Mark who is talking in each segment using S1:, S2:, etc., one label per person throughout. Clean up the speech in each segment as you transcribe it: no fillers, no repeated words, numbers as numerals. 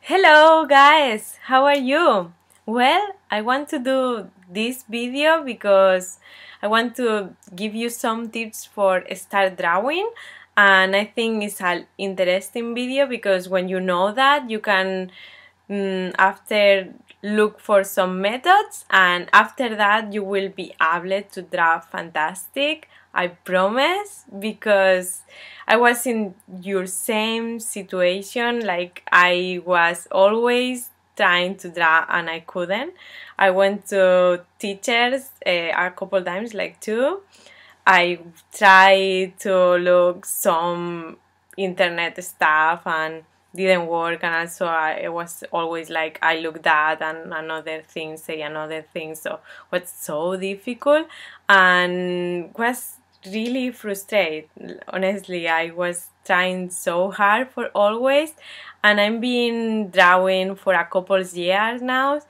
S1: Hello guys, how are you? Well, I want to do this video because I want to give you some tips for start drawing, and I think it's an interesting video because when you know that you can after look for some methods, and after that you will be able to draw fantastic, I promise, because I was in your same situation. Like, I was always trying to draw and I couldn't. I went to teachers a couple times, like two. I tried to look some internet stuff and didn't work, and also I was always like, I look that and another thing say another thing, so it was so difficult and was really frustrated. Honestly, I was trying so hard for always, and I've been drawing for a couple years now,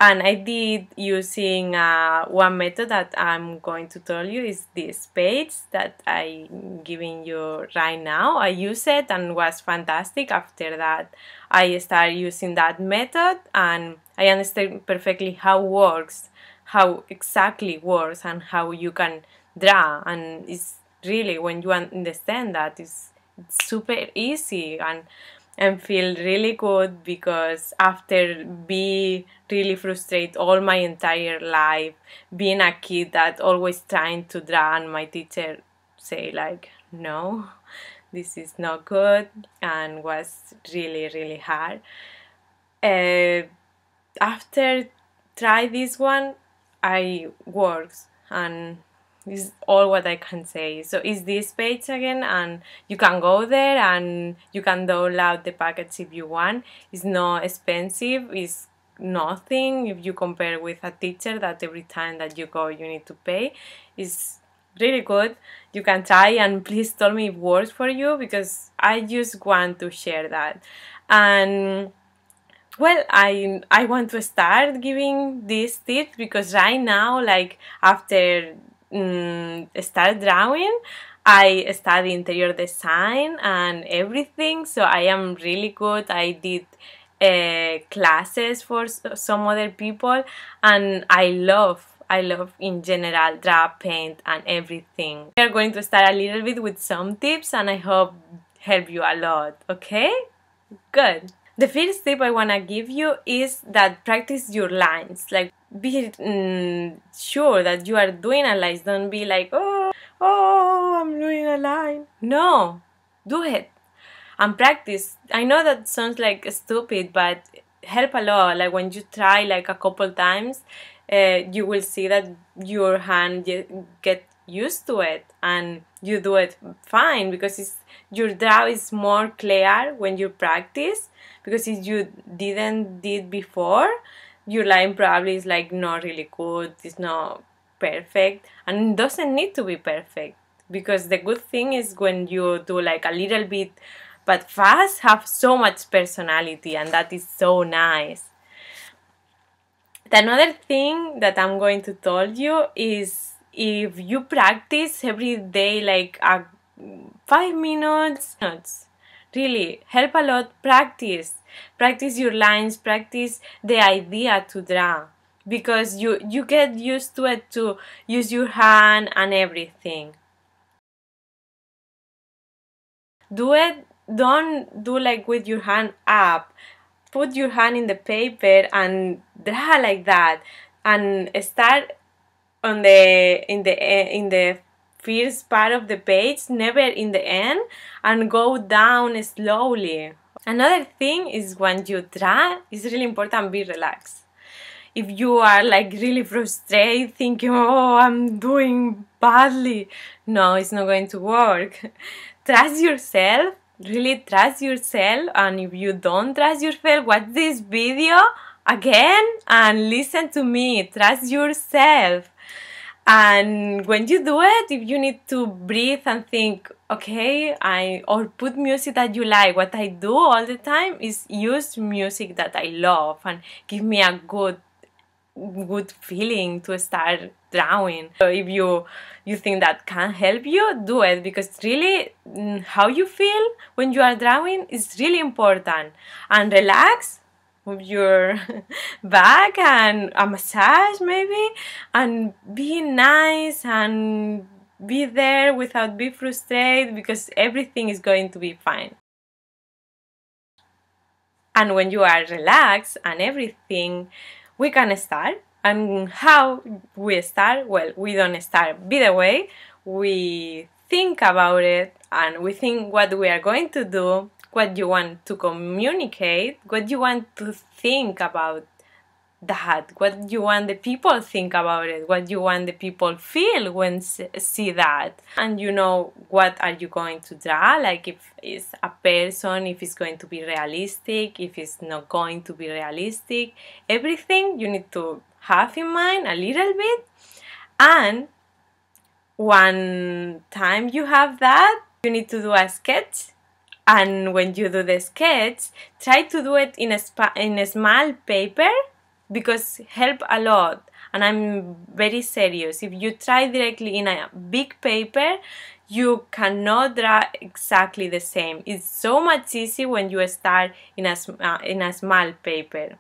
S1: and I did using one method that I'm going to tell you is this page that I'm giving you right now. I use it and was fantastic. After that, I started using that method and I understand perfectly how exactly works and how you can draw. And it's really, when you understand that, it's super easy and feel really good, because after be really frustrated all my entire life, being a kid that always trying to draw, and my teacher say like, no, this is not good, and was really hard. After try this one, I works, and this is all what I can say. So it's this page again, and you can go there and you can download the package if you want. It's not expensive, it's nothing if you compare with a teacher that every time that you go you need to pay. It's really good. You can try, and please tell me if it works for you, because I just want to share that. And well, I want to start giving these tips because right now, like, after start drawing, I study interior design and everything, so I am really good. I did classes for some other people, and I love in general draw, paint and everything. We are going to start a little bit with some tips, and I hope help you a lot. Okay, good. The first tip I want to give you is that practice your lines. Like, be sure that you are doing a line. Don't be like, oh, I'm doing a line. No, do it and practice. I know that sounds like stupid, but help a lot. Like, when you try like a couple times, you will see that your hand get used to it and you do it fine, because your draw is more clear when you practice. Because if you didn't did before, your line probably is like not really good, it's not perfect, and it doesn't need to be perfect, because the good thing is when you do like a little bit but fast, have so much personality, and that is so nice. Another thing that I'm going to tell you is, if you practice every day like 5 minutes, really help a lot. Practice your lines, practice the idea to draw, because you get used to it, to use your hand and everything. Do it, don't do like with your hand up. Put your hand in the paper and draw like that, and start on the first part of the page, never in the end, and go down slowly. Another thing is, when you draw, it's really important be relaxed. If you are like really frustrated, thinking, oh, I'm doing badly, no, it's not going to work. Trust yourself, really trust yourself, and if you don't trust yourself, watch this video again and listen to me. Trust yourself. And when you do it, if you need to breathe and think, okay, or put music that you like. What I do all the time is use music that I love and give me a good feeling to start drawing. So if you think that can help you, do it, because really how you feel when you are drawing is really important. And relax, move your back and a massage maybe, and be nice and be there without being frustrated, because everything is going to be fine. And when you are relaxed and everything, we can start. And how we start? Well, we don't start by the way. We think about it and we think what we are going to do, what you want to communicate, what you want to think about that, what you want the people think about it, what you want the people feel when see that. And you know what are you going to draw, like if it's a person, if it's going to be realistic, if it's not going to be realistic. Everything you need to have in mind a little bit. And one time you have that, you need to do a sketch. And when you do the sketch, try to do it in a small paper, because help a lot. And I'm very serious. If you try directly in a big paper, you cannot draw exactly the same. It's so much easier when you start in a small paper.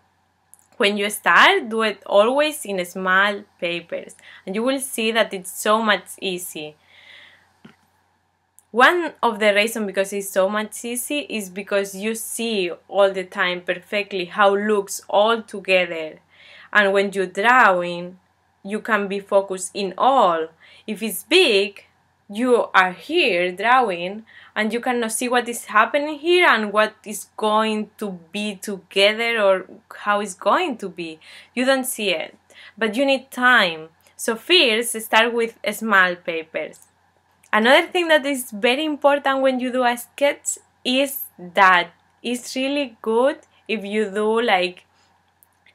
S1: When you start, do it always in small papers, and you will see that it's so much easy. One of the reasons because it's so much easy is because you see all the time perfectly how looks all together. And when you're drawing, you can be focused in all. If it's big, you are here drawing and you cannot see what is happening here and what is going to be together or how it's going to be. You don't see it, but you need time. So first, start with small papers. Another thing that is very important when you do a sketch is that it's really good if you do like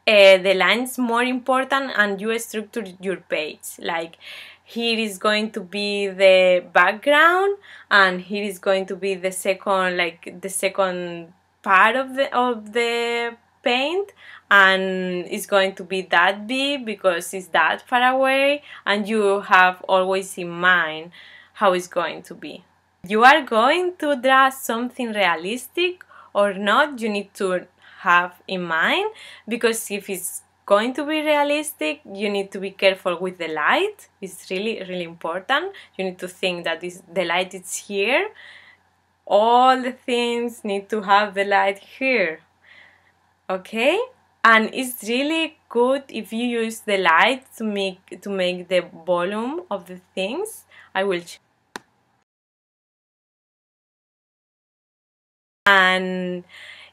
S1: the lines more important and you structure your page. Like here is going to be the background and here is going to be the second, like the second part of the paint, and it's going to be that big because it's that far away, and you have always in mind how it's going to be. You are going to draw something realistic or not, you need to have in mind, because if it's going to be realistic, you need to be careful with the light. It's really important. You need to think that the light is here. All the things need to have the light here. Okay? And it's really good if you use the light to make the volume of the things. I will check. And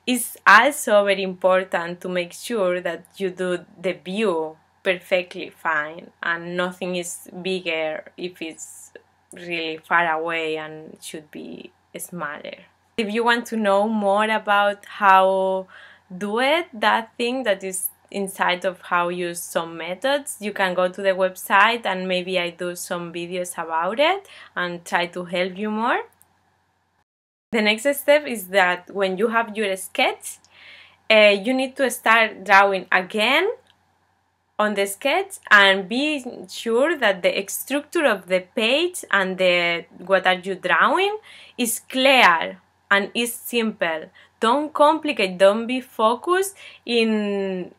S1: it's also very important to make sure that you do the view perfectly fine and nothing is bigger if it's really far away and should be smaller. If you want to know more about how do it, that thing that is inside of how use some methods, you can go to the website and maybe I do some videos about it and try to help you more. The next step is that when you have your sketch, you need to start drawing again on the sketch and be sure that the structure of the page and what are you drawing is clear and is simple. Don't complicate, don't be focused in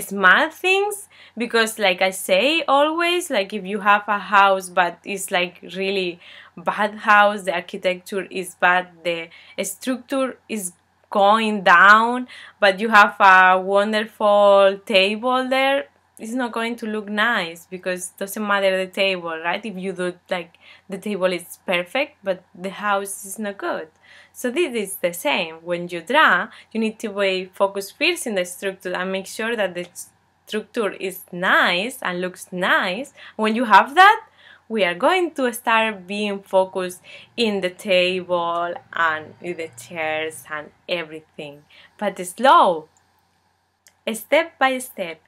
S1: small things, because like I say always, like if you have a house but it's like really bad house, the architecture is bad, the structure is going down, but you have a wonderful table there, it's not going to look nice, because it doesn't matter the table, right? If you do like the table is perfect but the house is not good. So this is the same. When you draw, you need to be focused first in the structure and make sure that the structure is nice and looks nice. When you have that, we are going to start being focused in the table and in the chairs and everything. But slow, step by step.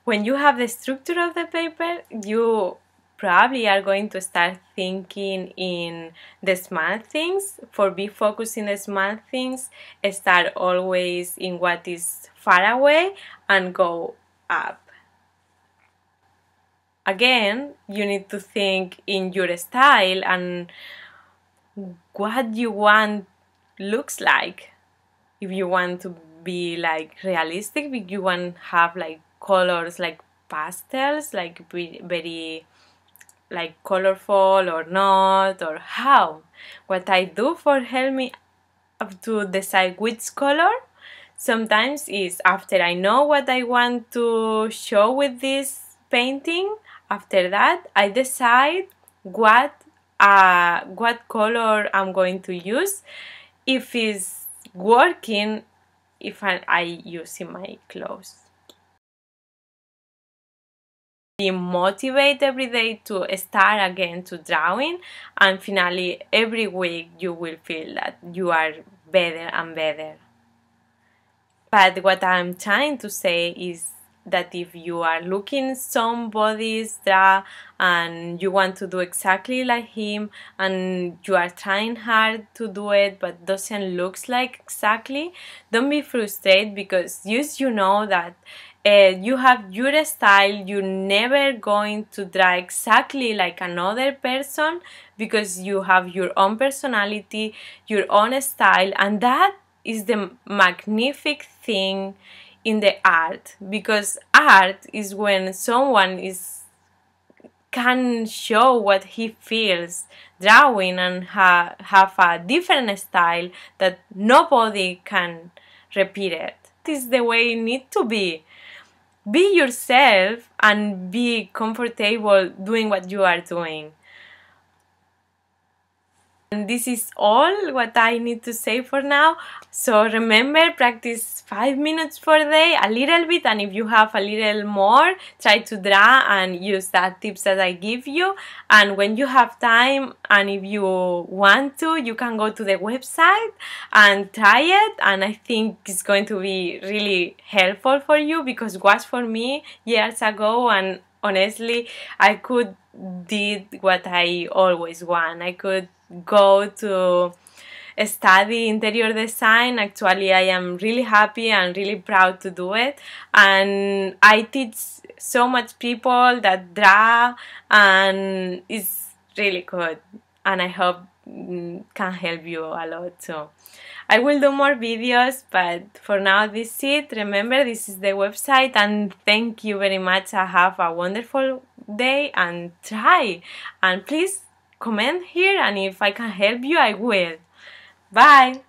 S1: When you have the structure of the paper, you probably are going to start thinking in the small things. For be focused in the small things, start always in what is far away and go up. Again, you need to think in your style and what you want looks like. If you want to be like realistic, if you want to have like colors like pastels, like very like colorful or not, or how. What I do for help me to decide which color sometimes is, after I know what I want to show with this painting, after that I decide what color I'm going to use, if it's working, if I use in my clothes. Be motivated every day to start again to drawing, and finally every week you will feel that you are better and better. But what I'm trying to say is that if you are looking somebody's draw and you want to do exactly like him, and you are trying hard to do it but doesn't looks like exactly, don't be frustrated, because you know that you have your style. You're never going to draw exactly like another person, because you have your own personality, your own style, and that is the magnific thing in the art, because art is when someone can show what he feels drawing and have a different style that nobody can repeat it. This is the way it needs to be. Be yourself and be comfortable doing what you are doing. And this is all what I need to say for now. So remember, practice 5 minutes per day, a little bit, and if you have a little more, try to draw and use that tips that I give you. And when you have time and if you want to, you can go to the website and try it, and I think it's going to be really helpful for you, because it was for me years ago, and honestly I could did what I always want. I could go to study interior design. Actually, I am really happy and really proud to do it, and I teach so much people that draw, and it's really good, and I hope can help you a lot too. I will do more videos, but for now this is it. Remember, this is the website, and thank you very much. Have a wonderful day and try, and please comment here, and if I can help you I will. Bye!